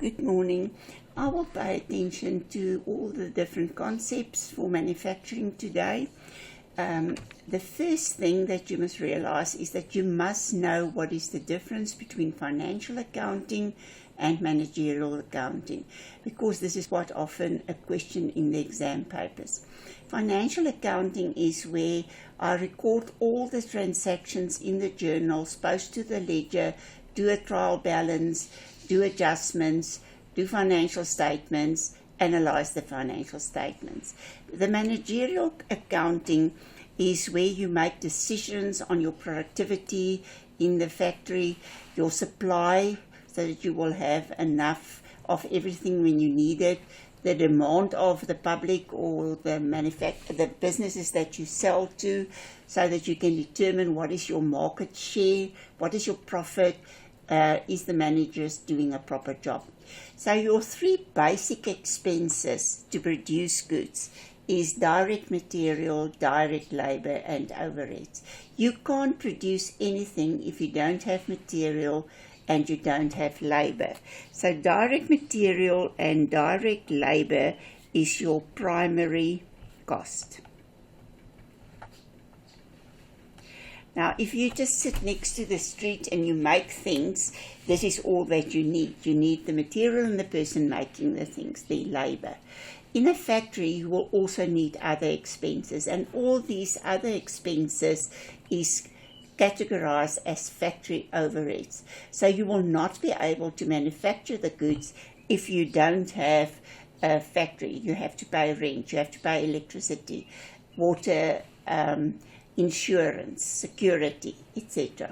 Good morning. I will pay attention to all the different concepts for manufacturing today. The first thing that you must realize is that you must know what is the difference between financial accounting and managerial accounting, because this is quite often a question in the exam papers. Financial accounting is where I record all the transactions in the journals, post to the ledger, do a trial balance, do adjustments, do financial statements, analyze the financial statements. The managerial accounting is where you make decisions on your productivity in the factory, your supply, so that you will have enough of everything when you need it, the demand of the public or the businesses that you sell to, so that you can determine what is your market share, what is your profit, is the managers doing a proper job. So your three basic expenses to produce goods is direct material, direct labor, and overheads. You can't produce anything if you don't have material and you don't have labor. So direct material and direct labor is your primary cost. Now, if you just sit next to the street and you make things, this is all that you need. You need the material and the person making the things, the labor. In a factory, you will also need other expenses, and all these other expenses is categorized as factory overheads. So you will not be able to manufacture the goods if you don't have a factory. You have to pay rent, you have to pay electricity, water, insurance, security, etc.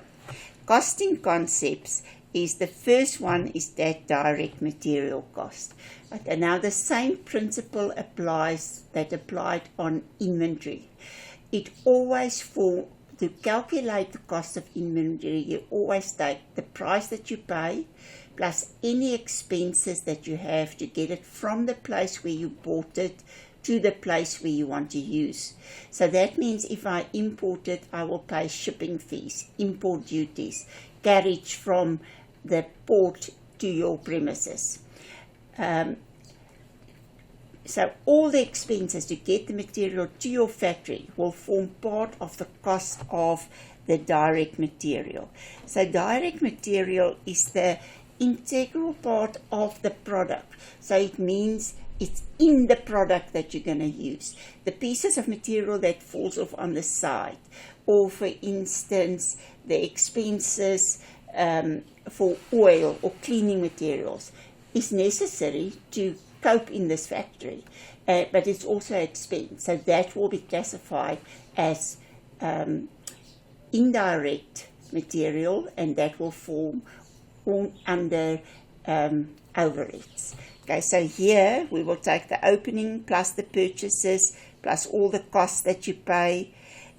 Costing concepts is the first one is that direct material cost. And now the same principle applies that applied on inventory. It always to calculate the cost of inventory, you always take the price that you pay plus any expenses that you have to get it from the place where you bought it to the place where you want to use. So that means if I import it, I will pay shipping fees, import duties, carriage from the port to your premises. So all the expenses to get the material to your factory will form part of the cost of the direct material. So direct material is the integral part of the product. So it means it's in the product that you're going to use. The pieces of material that falls off on the side, or for instance, the expenses for oil or cleaning materials is necessary to cope in this factory, but it's also expense. So that will be classified as indirect material, and that will form under overheads. Okay, so here we will take the opening plus the purchases plus all the costs that you pay.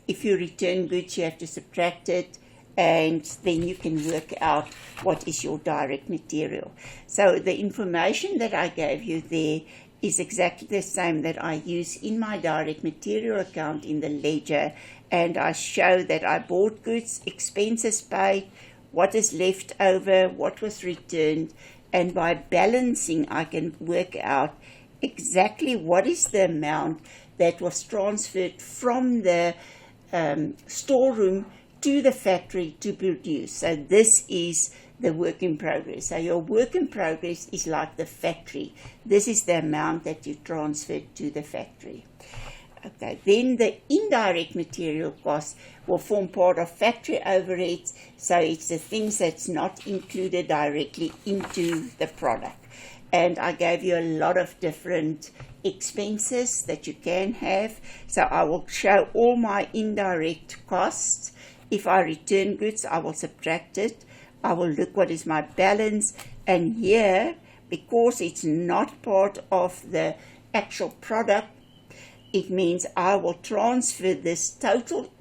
If you return goods, you have to subtract it, and then you can work out what is your direct material. So the information that I gave you there is exactly the same that I use in my direct material account in the ledger, and I show that I bought goods, expenses paid, what is left over, what was returned, and by balancing I can work out exactly what is the amount that was transferred from the storeroom to the factory to produce. So this is the work in progress. So your work in progress is like the factory. This is the amount that you transferred to the factory. Okay, then the indirect material costs will form part of factory overheads. So it's the things that's not included directly into the product. And I gave you a lot of different expenses that you can have. So I will show all my indirect costs. If I return goods, I will subtract it. I will look what is my balance. And here, because it's not part of the actual product, it means I will transfer this total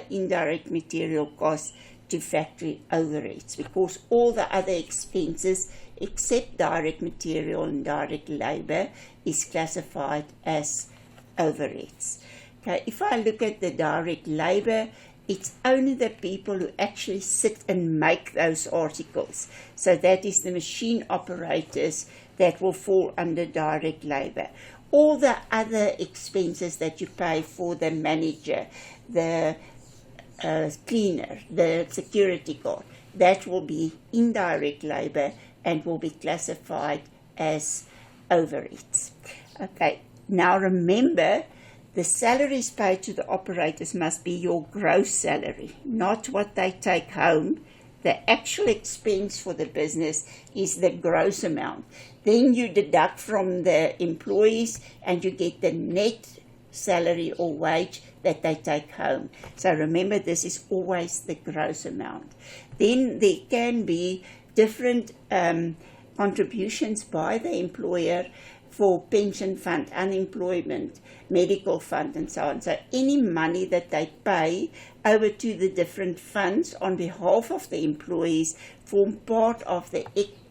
indirect material cost to factory overheads, because all the other expenses except direct material and direct labor is classified as overheads. Okay, if I look at the direct labor, it's only the people who actually sit and make those articles. So that is the machine operators that will fall under direct labor. All the other expenses that you pay for the manager, the cleaner, the security guard, that will be indirect labor and will be classified as overheads. Okay, now remember, the salaries paid to the operators must be your gross salary, not what they take home. The actual expense for the business is the gross amount. Then you deduct from the employees and you get the net salary or wage that they take home. So remember, this is always the gross amount. Then there can be different contributions by the employer for pension fund, unemployment, medical fund, and so on. So any money that they pay over to the different funds on behalf of the employees form part of the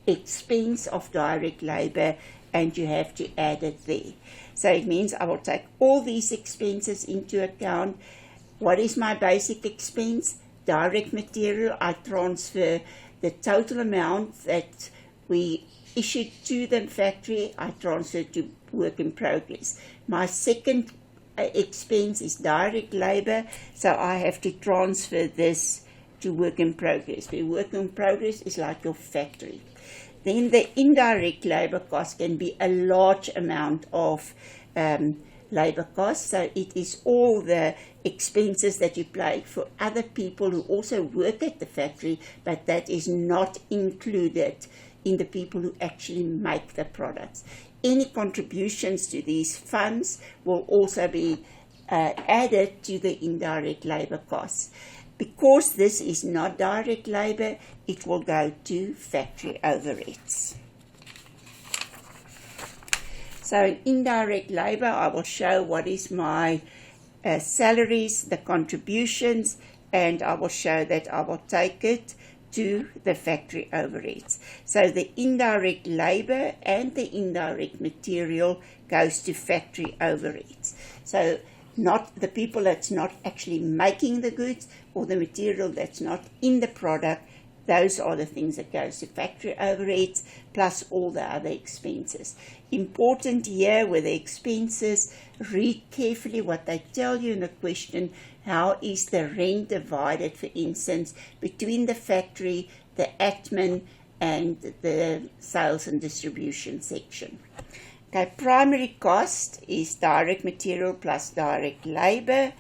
expense of direct labor, and you have to add it there. So it means I will take all these expenses into account. What is my basic expense? Direct material. I transfer the total amount that we issued to the factory, I transfer to work in progress. My second expense is direct labor, so I have to transfer this to work in progress. The work in progress is like your factory. Then the indirect labor cost can be a large amount of labor costs. So it is all the expenses that you pay for other people who also work at the factory, but that is not included in the people who actually make the products. Any contributions to these funds will also be added to the indirect labor costs. Because this is not direct labor, it will go to factory overheads. So in indirect labor, I will show what is my salaries, the contributions, and I will show that I will take it to the factory overheads. So the indirect labor and the indirect material goes to factory overheads. So not the people that's not actually making the goods or the material that's not in the product, those are the things that goes to factory overheads plus all the other expenses. Important here with the expenses, read carefully what they tell you in the question. How is the rent divided, for instance, between the factory, the admin, and the sales and distribution section? Okay, primary cost is direct material plus direct labor.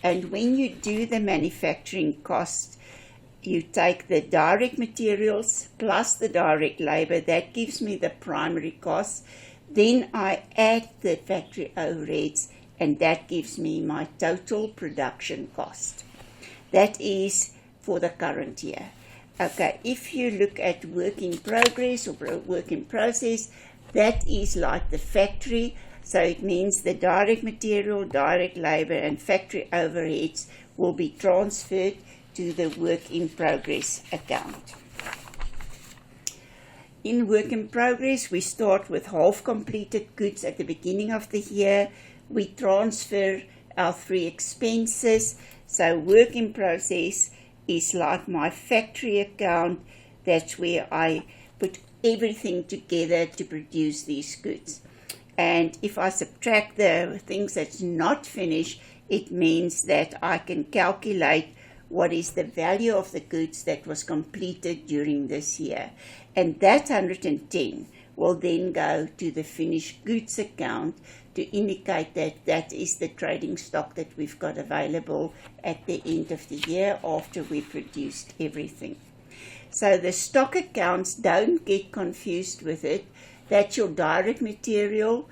And when you do the manufacturing cost, you take the direct materials plus the direct labor. That gives me the primary cost. Then I add the factory overheads, and that gives me my total production cost. That is for the current year. Okay, if you look at work in progress or work in process, that is like the factory. So it means the direct material, direct labor, and factory overheads will be transferred to the work in progress account. In work in progress, we start with half completed goods at the beginning of the year. We transfer our 3 expenses. So work in process is like my factory account. That's where I put everything together to produce these goods. And if I subtract the things that's not finished, it means that I can calculate what is the value of the goods that was completed during this year. And that 110 will then go to the finished goods account to indicate that that is the trading stock that we've got available at the end of the year after we produced everything. So the stock accounts, don't get confused with it. That's your direct material,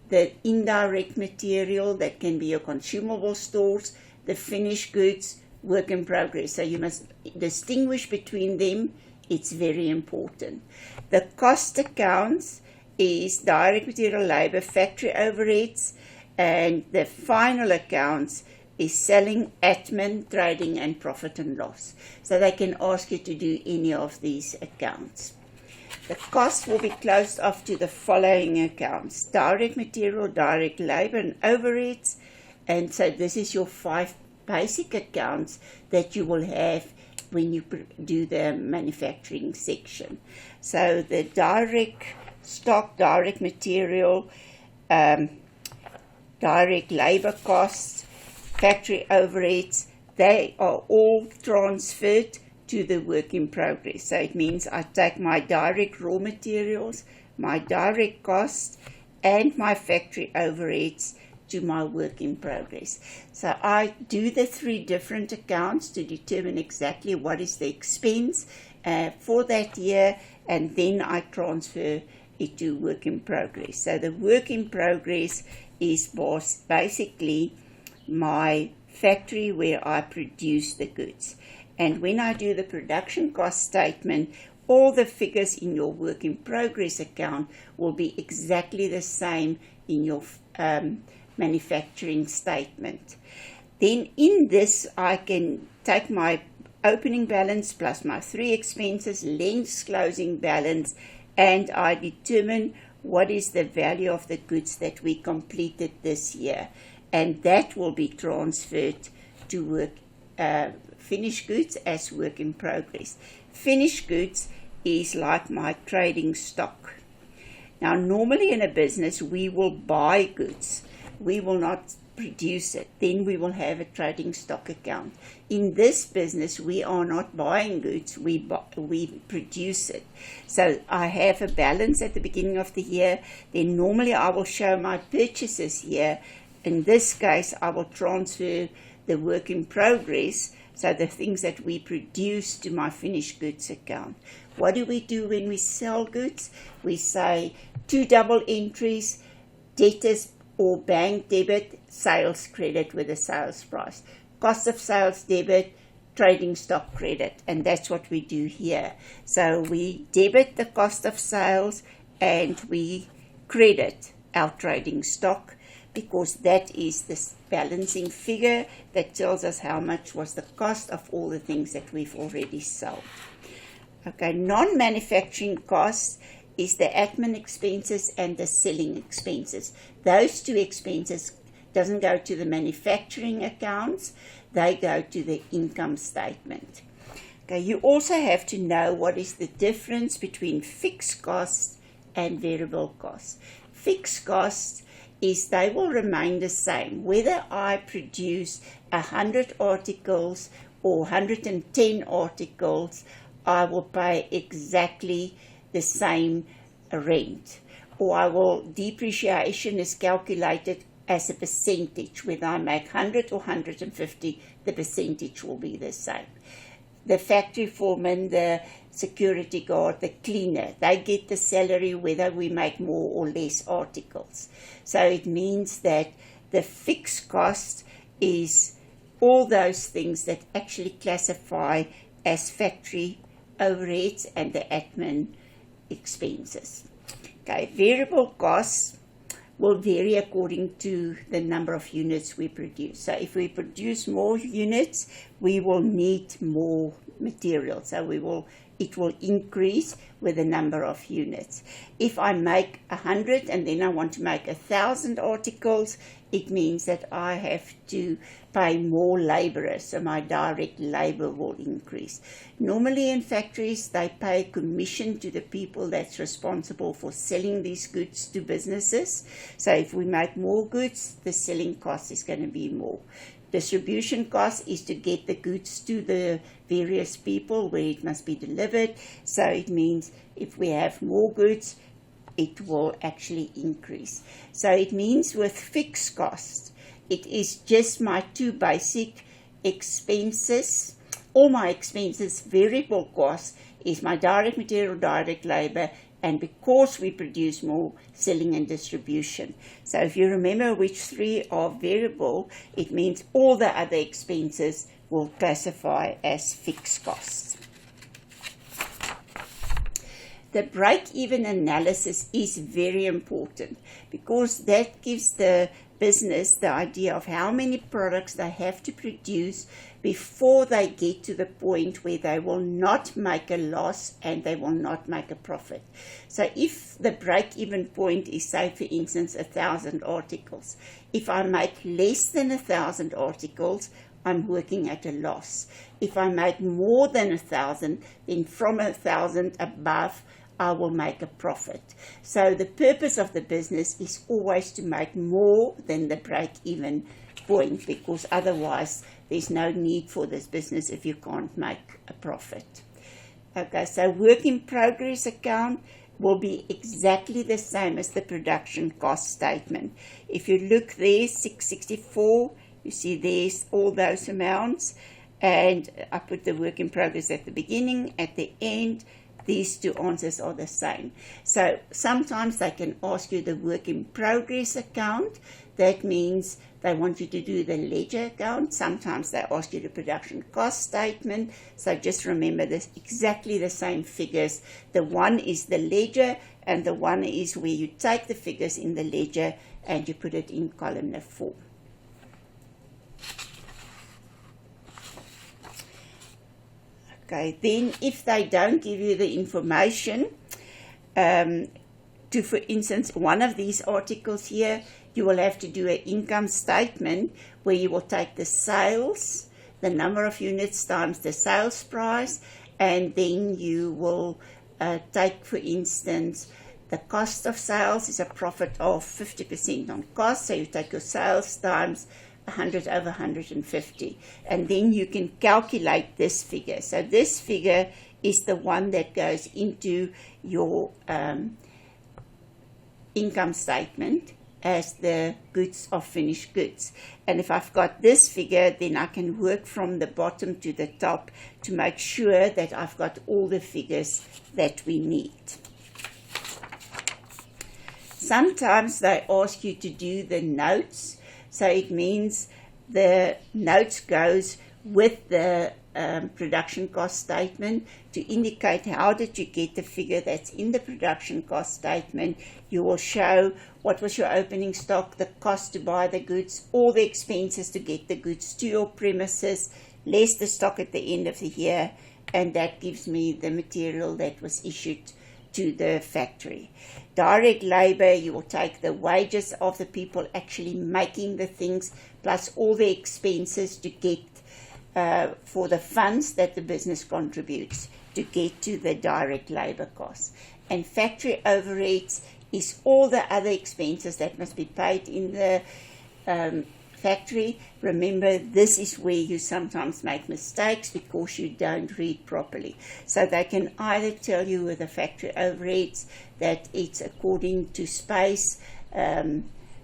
the indirect material, that can be your consumable stores, the finished goods, work in progress. So you must distinguish between them. It's very important. The cost accounts is direct material, labor, factory overheads, and the final accounts is selling, admin, trading, and profit and loss. So they can ask you to do any of these accounts. The cost will be closed off to the following accounts: direct material, direct labor, and overheads. And so this is your 5 basic accounts that you will have when you do the manufacturing section. So the direct stock, direct material, direct labor costs, factory overheads, they are all transferred to the work in progress. So it means I take my direct raw materials, my direct costs, and my factory overheads to my work in progress. So I do the 3 different accounts to determine exactly what is the expense for that year, and then I transfer it to work in progress. So the work in progress is basically my factory where I produce the goods. And when I do the production cost statement, all the figures in your work in progress account will be exactly the same in your manufacturing statement. Then in this, I can take my opening balance plus my 3 expenses, less closing balance, and I determine what is the value of the goods that we completed this year. And that will be transferred to finished goods as work in progress. Finished goods is like my trading stock. Now, normally in a business, we will buy goods. We will not produce it. Then we will have a trading stock account. In this business, we are not buying goods. We produce it. So I have a balance at the beginning of the year. Then normally I will show my purchases here. In this case, I will transfer the work in progress, so the things that we produce, to my finished goods account. What do we do when we sell goods? We say 2 double entries, debtors or bank debit, sales credit with a sales price. Cost of sales debit, trading stock credit, and that's what we do here. So we debit the cost of sales and we credit our trading stock, because that is the balancing figure that tells us how much was the cost of all the things that we've already sold. Okay, non-manufacturing costs is the admin expenses and the selling expenses. Those 2 expenses doesn't go to the manufacturing accounts, they go to the income statement. Okay, you also have to know what is the difference between fixed costs and variable costs. Fixed costs is they will remain the same. Whether I produce 100 articles or 110 articles, I will pay exactly the same rent. Or depreciation is calculated as a percentage. Whether I make 100 or 150, the percentage will be the same. The factory foreman, the security guard, the cleaner, they get the salary whether we make more or less articles. So it means that the fixed cost is all those things that actually classify as factory overheads and the admin expenses. Okay, variable costs will vary according to the number of units we produce. So if we produce more units, we will need more material. So it will increase with the number of units. If I make 100 and then I want to make 1,000 articles, it means that I have to pay more laborers, so my direct labor will increase. Normally in factories, they pay commission to the people that's responsible for selling these goods to businesses. So if we make more goods, the selling cost is going to be more. Distribution cost is to get the goods to the various people where it must be delivered. So it means if we have more goods, it will actually increase. So it means with fixed costs, it is just my 2 basic expenses. All my expenses, variable cost, is my direct material, direct labor, and because we produce more, selling and distribution. So if you remember which 3 are variable, it means all the other expenses will classify as fixed costs. The break-even analysis is very important because that gives the business the idea of how many products they have to produce before they get to the point where they will not make a loss and they will not make a profit. So if the break-even point is, say, for instance, 1,000 articles, if I make less than 1,000 articles, I'm working at a loss. If I make more than 1,000, then from 1,000 above, I will make a profit. So the purpose of the business is always to make more than the break-even point, because otherwise there's no need for this business if you can't make a profit. Okay, so work in progress account will be exactly the same as the production cost statement. If you look there, 664, you see there's all those amounts, and I put the work in progress at the beginning, at the end. These two answers are the same. So sometimes they can ask you the work in progress account. That means they want you to do the ledger account. Sometimes they ask you the production cost statement. So just remember this, exactly the same figures. The one is the ledger, and the one is where you take the figures in the ledger and you put it in column 4. Okay, then if they don't give you the information, for instance, one of these articles here, you will have to do an income statement where you will take the sales, the number of units times the sales price, and then you will take, for instance, the cost of sales is a profit of 50% on cost, so you take your sales times 100 over 150, and then you can calculate this figure. So this figure is the one that goes into your income statement as the goods of finished goods. And if I've got this figure, then I can work from the bottom to the top to make sure that I've got all the figures that we need. Sometimes they ask you to do the notes. So it means the notes goes with the production cost statement to indicate how did you get the figure that's in the production cost statement. You will show what was your opening stock, the cost to buy the goods, all the expenses to get the goods to your premises, less the stock at the end of the year, and that gives me the material that was issued to the factory. Direct labor, you will take the wages of the people actually making the things, plus all the expenses to get for the funds that the business contributes to get to the direct labor costs. And factory overheads is all the other expenses that must be paid in the factory. Remember, this is where you sometimes make mistakes because you don't read properly. So they can either tell you with the factory overheads that it's according to space,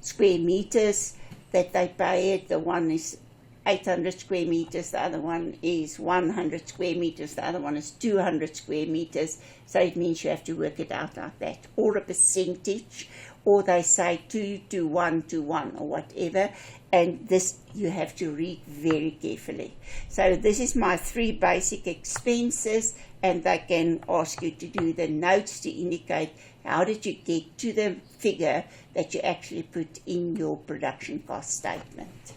square meters that they pay it. The one is 800 square meters, the other one is 100 square meters, the other one is 200 square meters. So it means you have to work it out like that, or a percentage, or they say 2 to 1 to 1 or whatever, and this you have to read very carefully. So this is my 3 basic expenses, and they can ask you to do the notes to indicate how did you get to the figure that you actually put in your production cost statement.